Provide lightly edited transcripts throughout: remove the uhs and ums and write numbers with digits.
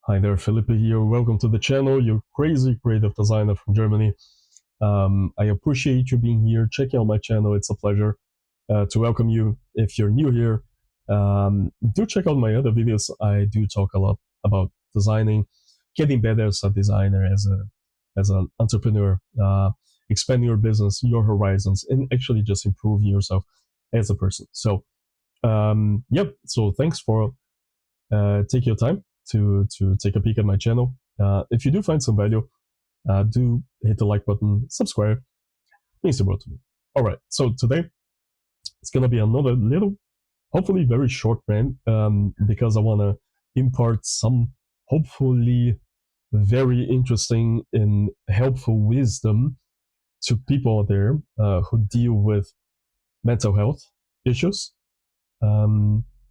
Hi there, Felipe here. Welcome to the channel, your crazy creative designer from Germany. I appreciate you being here, checking out my channel. It's a pleasure to welcome you. If you're new here, do check out my other videos. I do talk a lot about designing, getting better as a designer, as an entrepreneur, expanding your business, your horizons, and actually just improving yourself as a person. So, yep. So thanks for taking your time to take a peek at my channel. If you do find some value, do hit the like button, subscribe, means the world to me. All right, so today it's gonna be another little, hopefully very short rant, because I wanna impart some hopefully very interesting and helpful wisdom to people out there who deal with mental health issues,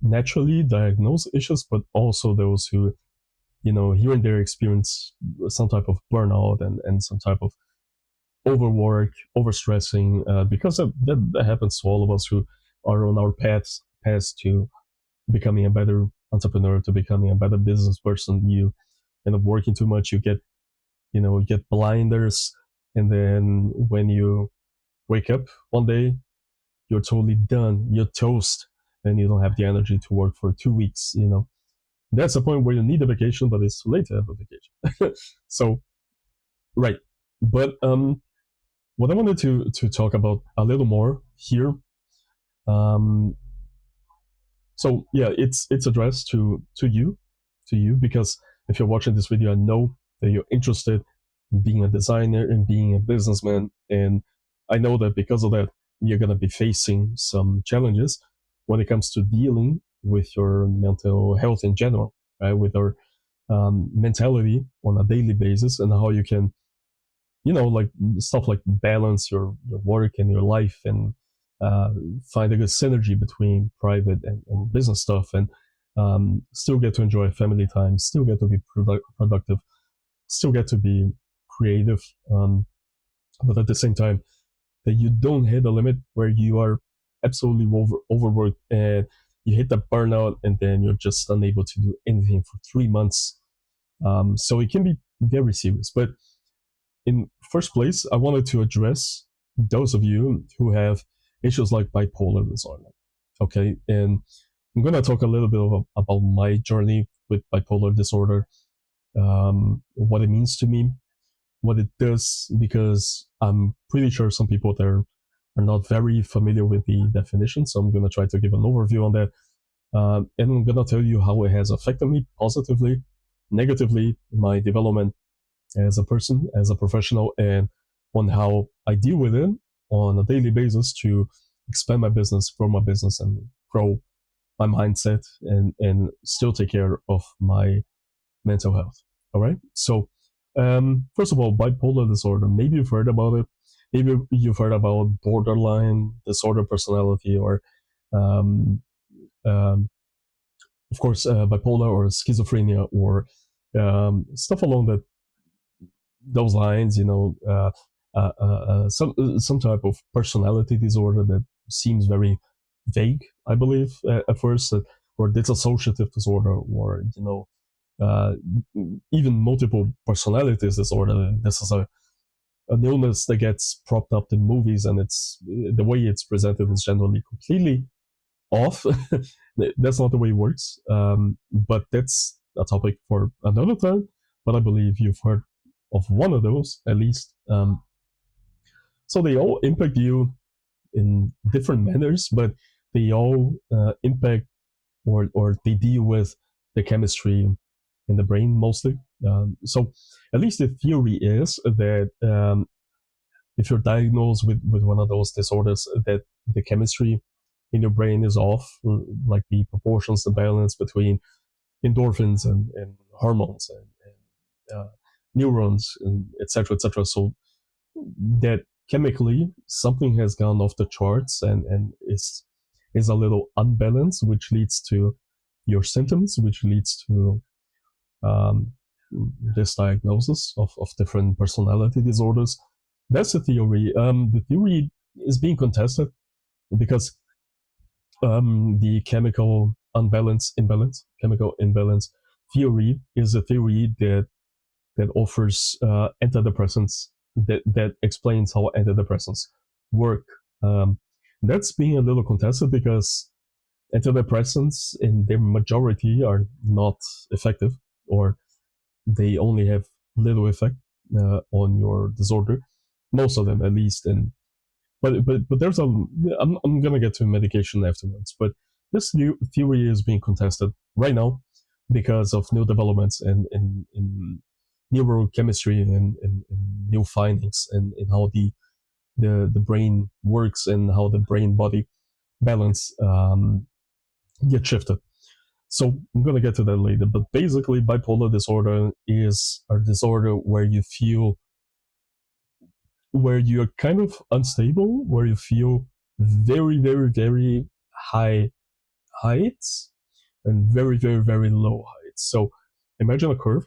naturally diagnosed issues, but also those who here and there experience some type of burnout and some type of overwork, overstressing, because that happens to all of us who are on our paths to becoming a better entrepreneur, to becoming a better business person. You end up working too much, you get blinders, and then when you wake up one day, you're totally done, you're toast, and you don't have the energy to work for 2 weeks. That's the point where you need a vacation, but it's too late to have a vacation. So, right. But what I wanted to talk about a little more here. Um, so yeah, it's addressed to you because if you're watching this video, I know that you're interested in being a designer and being a businessman, and I know that because of that, you're gonna be facing some challenges when it comes to dealing with your mental health in general, right? With our mentality on a daily basis, and how you can, like stuff like balance your work and your life, and uh, find a good synergy between private and business stuff, and still get to enjoy family time, still get to be productive, still get to be creative, but at the same time, that you don't hit a limit where you are absolutely overworked and you hit the burnout, and then you're just unable to do anything for 3 months. So it can be very serious. But in first place, I wanted to address those of you who have issues like bipolar disorder. Okay, and I'm gonna talk a little bit about my journey with bipolar disorder, what it means to me, what it does, because I'm pretty sure some people there are not very familiar with the definition. So I'm gonna try to give an overview on that, and I'm gonna tell you how it has affected me positively, negatively in my development as a person, as a professional, and on how I deal with it on a daily basis to expand my business, grow my business, and grow my mindset, and still take care of my mental health. All right. So, first of all, bipolar disorder. Maybe you've heard about it. Maybe you've heard about borderline disorder personality, or, um, um, of course, bipolar or schizophrenia, or stuff along those lines. Some type of personality disorder that seems very vague, I believe, at first, or dissociative disorder, or uh, even multiple personalities disorder. This is an illness that gets propped up in movies, and it's the way it's presented is generally completely off. That's not the way it works. But that's a topic for another time. But I believe you've heard of one of those at least. So they all impact you in different manners, but they all impact, or they deal with the chemistry in the brain mostly. So at least the theory is that if you're diagnosed with one of those disorders, that the chemistry in your brain is off, like the proportions, the balance between endorphins and hormones and neurons, and etc. etc. So that chemically something has gone off the charts, and is a little unbalanced, which leads to your symptoms, which leads to um, this diagnosis of different personality disorders. That's the theory. The theory is being contested because the chemical chemical imbalance theory is a theory that offers antidepressants that explains how antidepressants work. Um, that's being a little contested because antidepressants in their majority are not effective, or they only have little effect on your disorder. Most of them, at least. And but there's a I'm gonna get to medication afterwards. But this new theory is being contested right now because of new developments in neurochemistry and new findings and how the brain works and how the brain body balance gets shifted. So I'm gonna get to that later. But basically, bipolar disorder is a disorder where you're kind of unstable, where you feel very, very, very high heights and very, very, very low heights. So imagine a curve,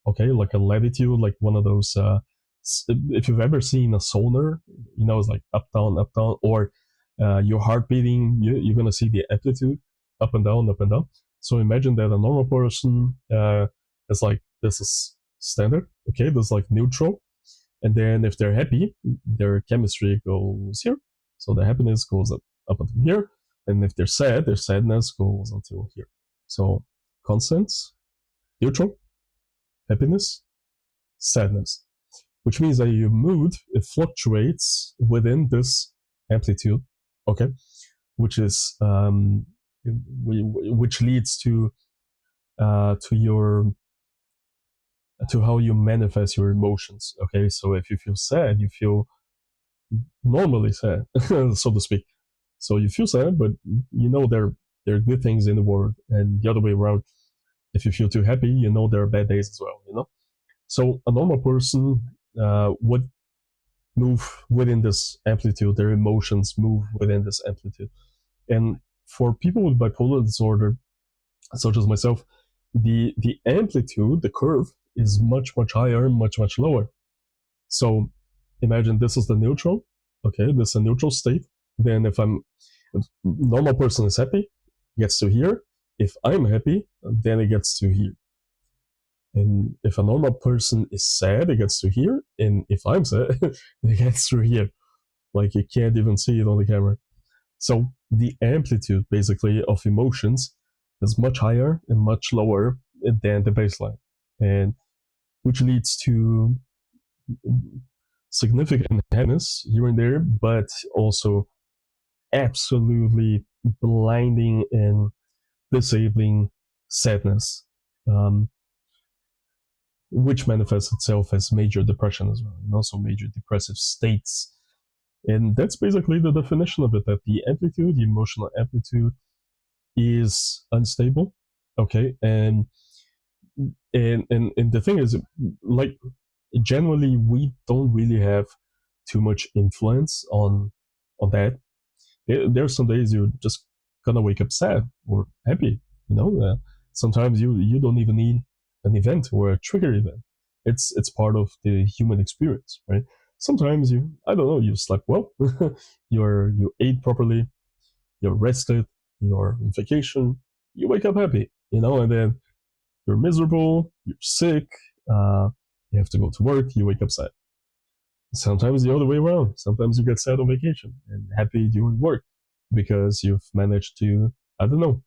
okay, like a latitude, like one of those. If you've ever seen a sonar, it's like up, down, or your heart beating, you're gonna see the amplitude up and down, up and down. So imagine that a normal person is like this is standard, okay, this is like neutral, and then if they're happy, their chemistry goes here. So the happiness goes up until here. And if they're sad, their sadness goes until here. So constants, neutral, happiness, sadness. Which means that your mood, it fluctuates within this amplitude, okay? Which is which leads to your to how you manifest your emotions. Okay, so if you feel sad, you feel normally sad, so to speak. So you feel sad, but there are good things in the world, and the other way around. If you feel too happy, there are bad days as well. So a normal person would move within this amplitude. Their emotions move within this amplitude, and for people with bipolar disorder, such as myself, the amplitude, the curve, is much higher, much lower. So imagine this is the neutral. Okay, this is a neutral state. Then if normal person is happy, gets to here. If I'm happy, then it gets to here. And if a normal person is sad, it gets to here. And if I'm sad, it gets to here. Like you can't even see it on the camera. So the amplitude, basically, of emotions is much higher and much lower than the baseline, and which leads to significant happiness here and there, but also absolutely blinding and disabling sadness, which manifests itself as major depression as well, and also major depressive states. And that's basically the definition of it, that the amplitude, the emotional amplitude, is unstable. Okay. And the thing is, like, generally we don't really have too much influence on that. There's some days you're just gonna wake up sad or happy. Sometimes you don't even need an event or a trigger event. It's part of the human experience, right? Sometimes I don't know, you slept well, you ate properly, you're rested, you're on vacation, you wake up happy, and then you're miserable, you're sick, you have to go to work, you wake up sad. Sometimes the other way around. Sometimes you get sad on vacation and happy during work because you've managed to, I don't know,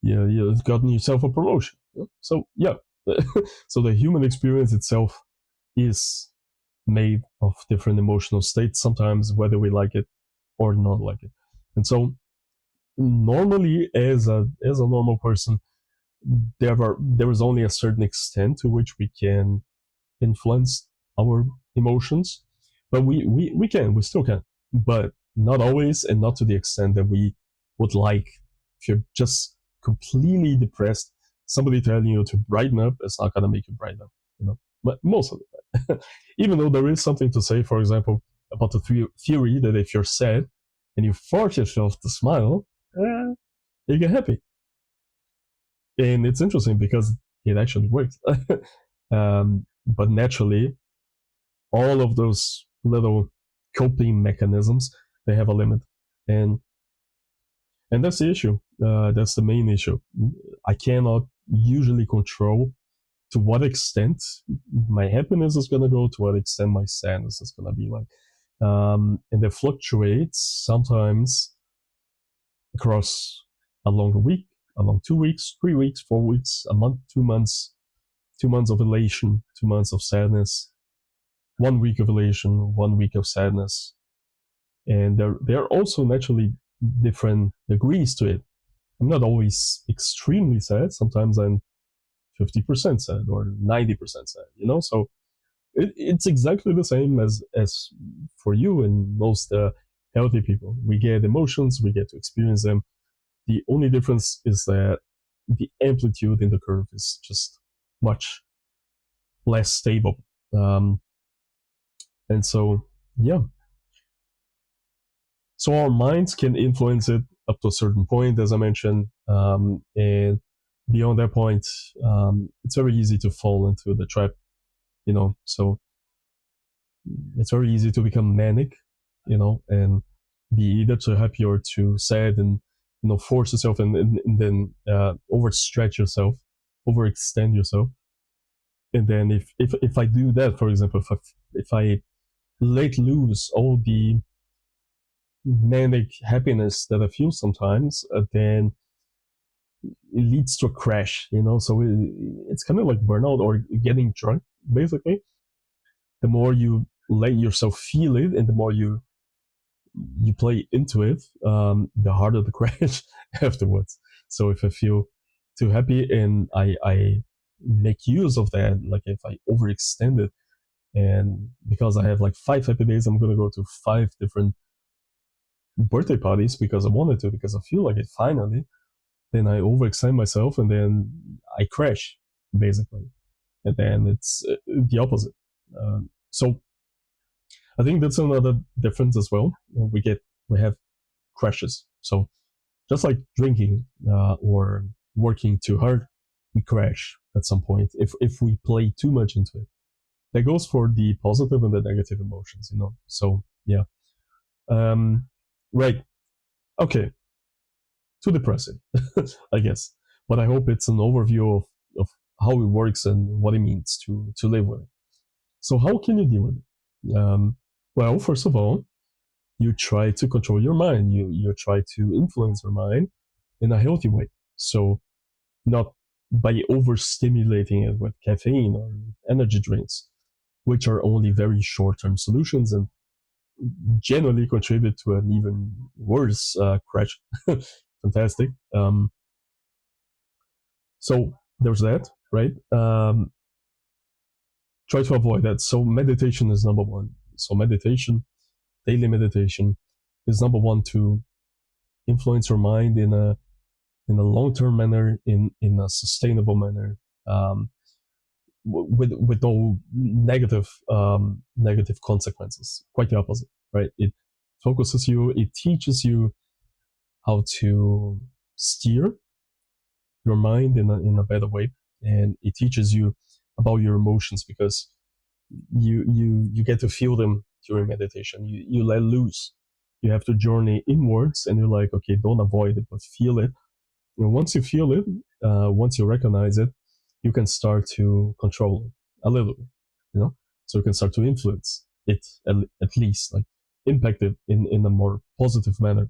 you've gotten yourself a promotion. So yeah, so the human experience itself is made of different emotional states, sometimes whether we like it or not like it. And so normally, as a normal person, there is only a certain extent to which we can influence our emotions, but we still can, but not always, and not to the extent that we would like. If you're just completely depressed, somebody telling you to brighten up is not going to make you brighten up, but most of the time. Even though there is something to say, for example, about the theory that if you're sad and you force yourself to smile, you get happy. And it's interesting because it actually works. But naturally, all of those little coping mechanisms, they have a limit, and that's the issue. That's the main issue. I cannot usually control to what extent my happiness is going to go, to what extent my sadness is going to be like. And it fluctuates sometimes across along a week, along 2 weeks, 3 weeks, 4 weeks, a month, 2 months, 2 months of elation, 2 months of sadness, 1 week of elation, 1 week of sadness. And there are also naturally different degrees to it. I'm not always extremely sad. Sometimes I'm 50% sad or 90% sad, So it's exactly the same as for you and most healthy people. We get emotions, we get to experience them. The only difference is that the amplitude in the curve is just much less stable. And so, yeah. So our minds can influence it up to a certain point, as I mentioned. And beyond that point, it's very easy to fall into the trap, So it's very easy to become manic, and be either too happy or too sad, and force yourself and then overstretch yourself, overextend yourself. And then if I do that, for example, if I let loose all the manic happiness that I feel sometimes, then it leads to a crash, So it's kind of like burnout or getting drunk, basically. The more you let yourself feel it, and the more you play into it, the harder the crash afterwards. So if I feel too happy and I make use of that, like if I overextend it, and because I have like 5 happy days, I'm gonna go to 5 different birthday parties because I wanted to, because I feel like it finally, then I overextend myself and then I crash, basically. And then it's the opposite. So I think that's another difference as well. We have crashes. So just like drinking or working too hard, we crash at some point if we play too much into it. That goes for the positive and the negative emotions, So yeah, right. Okay, too depressing, I guess. But I hope it's an overview of how it works and what it means to live with it. So how can you deal with it? Well, first of all, you try to control your mind. You try to influence your mind in a healthy way. So not by overstimulating it with caffeine or energy drinks, which are only very short-term solutions and generally contribute to an even worse crash. Fantastic. So there's that, right? Try to avoid that. So meditation is number one. So daily meditation, is number one to influence your mind in a long-term manner, in a sustainable manner, with no negative consequences. Quite the opposite, right? It focuses you. It teaches you how to steer your mind in a better way, and it teaches you about your emotions, because you get to feel them during meditation. You let loose. You have to journey inwards, and you're like, okay, don't avoid it, but feel it. And once you feel it, once you recognize it, you can start to control it a little, So you can start to influence it, at least, like impact it in a more positive manner,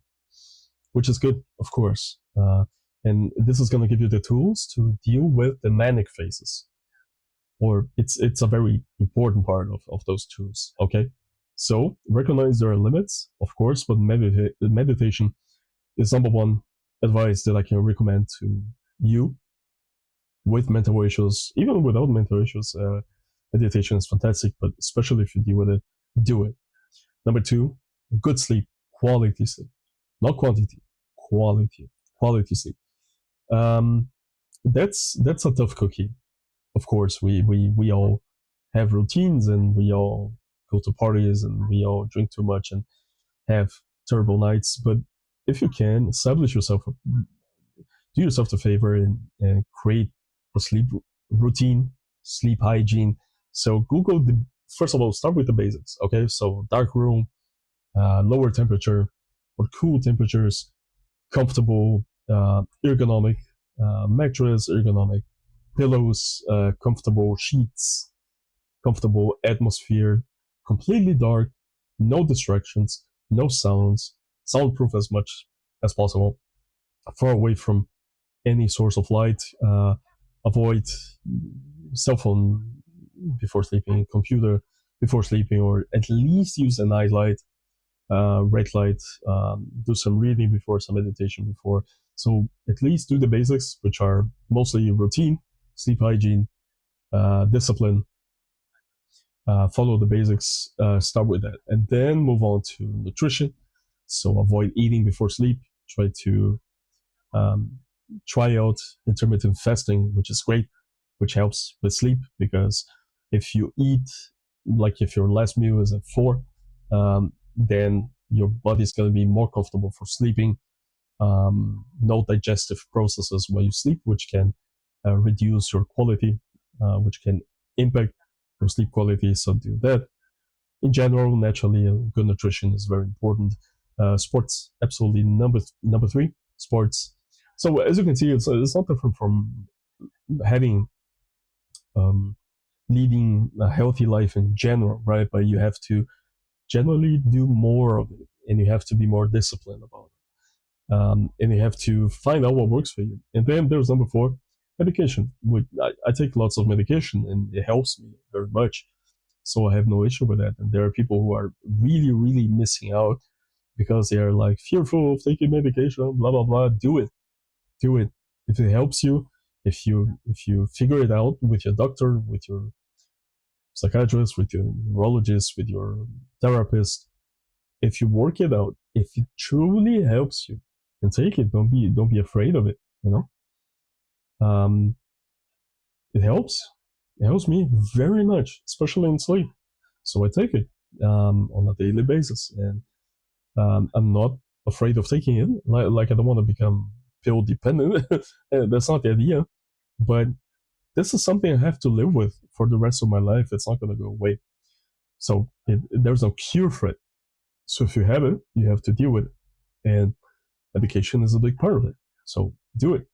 which is good, of course. And this is going to give you the tools to deal with the manic phases, or it's a very important part of those tools. Okay, so recognize there are limits, of course, but meditation is number one advice that I can recommend to you with mental issues. Even without mental issues, meditation is fantastic, but especially if you deal with it, do it. Number two, good sleep, quality sleep, not quantity, quality sleep. That's a tough cookie. Of course, we all have routines, and we all go to parties, and we all drink too much and have terrible nights. But if you can establish yourself, do yourself the favor, and create a sleep routine, sleep hygiene. So Google first of all, start with the basics. Okay, so dark room, lower temperature or cool temperatures, comfortable, ergonomic mattress, ergonomic pillows, comfortable sheets, comfortable atmosphere, completely dark, no distractions, no sounds, soundproof as much as possible, far away from any source of light. Avoid cell phone before sleeping, computer before sleeping, or at least use a night light, red light. Do some reading before, some meditation before. So at least do the basics, which are mostly routine, sleep hygiene, discipline. Follow the basics. Start with that, and then move on to nutrition. So avoid eating before sleep. Try to um, try out intermittent fasting, which is great, which helps with sleep because if you eat, like if your last meal is at 4, then your body's going to be more comfortable for sleeping. No digestive processes while you sleep, which can reduce your quality, which can impact your sleep quality. So do that. In general, naturally, good nutrition is very important. Sports, absolutely number 3. Sports. So as you can see, it's not different from having um, leading a healthy life in general, right? But you have to generally do more of it, and you have to be more disciplined about it, and you have to find out what works for you. And then there's number 4, medication. I take lots of medication, and it helps me very much. So I have no issue with that. And there are people who are really, really missing out because they are like fearful of taking medication, blah blah blah. Do it. If it helps you, if you figure it out with your doctor, with your psychiatrist, with your neurologist, with your therapist, if you work it out, if it truly helps you, then take it. Don't be afraid of it. Um, it helps. It helps me very much, especially in sleep. So I take it on a daily basis, and I'm not afraid of taking it. Like I don't want to become pill dependent. That's not the idea. But this is something I have to live with for the rest of my life. It's not going to go away. So there's no cure for it. So if you have it, you have to deal with it. And medication is a big part of it. So do it.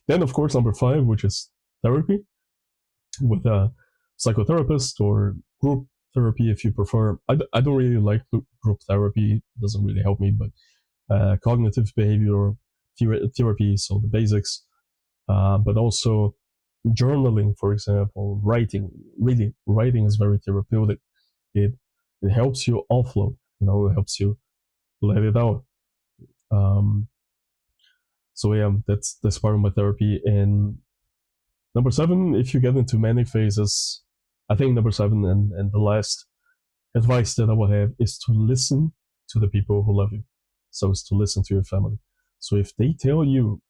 Then, of course, number 5, which is therapy with a psychotherapist or group therapy if you prefer. I don't really like group therapy. It doesn't really help me, but cognitive behavior therapy, so the basics, but also journaling, for example, writing. Really, writing is very therapeutic. It it helps you offload. It helps you let it out. Um, so yeah, that's part of my therapy. And number 7, if you get into manic phases, I think number 7 and the last advice that I would have is to listen to the people who love you. So it's to listen to your family. So if they tell you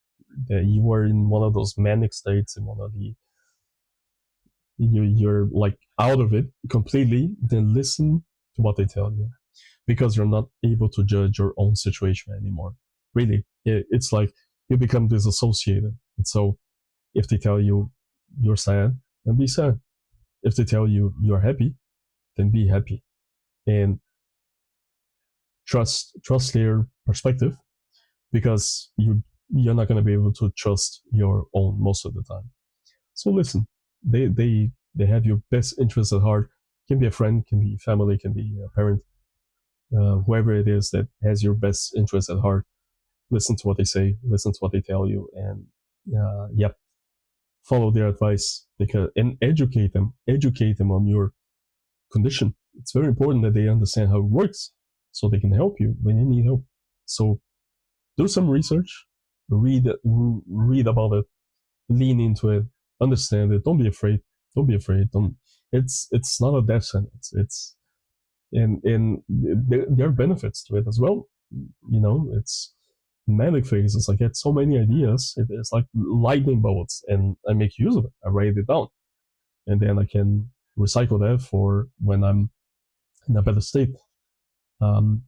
that you are in one of those manic states, in one of the you're like out of it completely, then listen to what they tell you, because you're not able to judge your own situation anymore. Really, it's like you become disassociated. And so if they tell you you're sad, then be sad. If they tell you you're happy, then be happy. And trust their perspective, because you're not going to be able to trust your own most of the time. So listen, they have your best interest at heart. Can be a friend, can be family, can be a parent, whoever it is that has your best interest at heart. Listen to what they say, listen to what they tell you, and yep, follow their advice, because and educate them on your condition. It's very important that they understand how it works, so they can help you when you need help. So do some research, read about it, lean into it, understand it. Don't be afraid. Don't be afraid. Don't. It's not a death sentence. It's and there are benefits to it as well. It's manic phases. I get so many ideas. It's like lightning bolts, and I make use of it. I write it down, and then I can recycle that for when I'm in a better state. Um,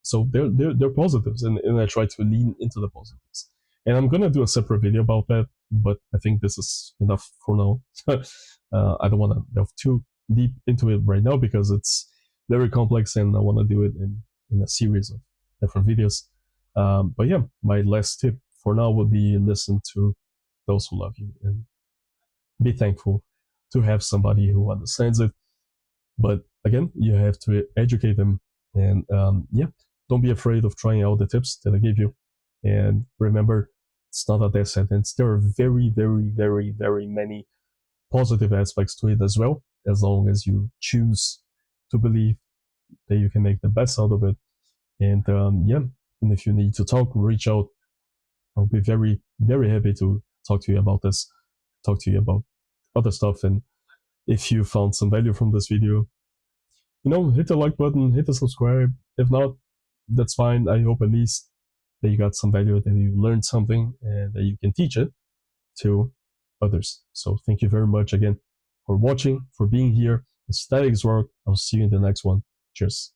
so they're positives, and I try to lean into the positives. And I'm gonna do a separate video about that, but I think this is enough for now. I don't want to delve too deep into it right now because it's very complex, and I want to do it in a series of different videos. But yeah, my last tip for now would be listen to those who love you, and be thankful to have somebody who understands it. But again, you have to educate them, and yeah, don't be afraid of trying out the tips that I gave you. And remember, it's not a death sentence. There are very, very, very, very many positive aspects to it as well, as long as you choose to believe that you can make the best out of it. And yeah, and if you need to talk, reach out. I'll be very, very happy to talk to you about this, talk to you about other stuff. And if you found some value from this video, hit the like button, hit the subscribe. If not, that's fine. I hope at least that you got some value, that you learned something, and that you can teach it to others. So thank you very much again for watching, for being here. Aesthetics work. I'll see you in the next one. Cheers.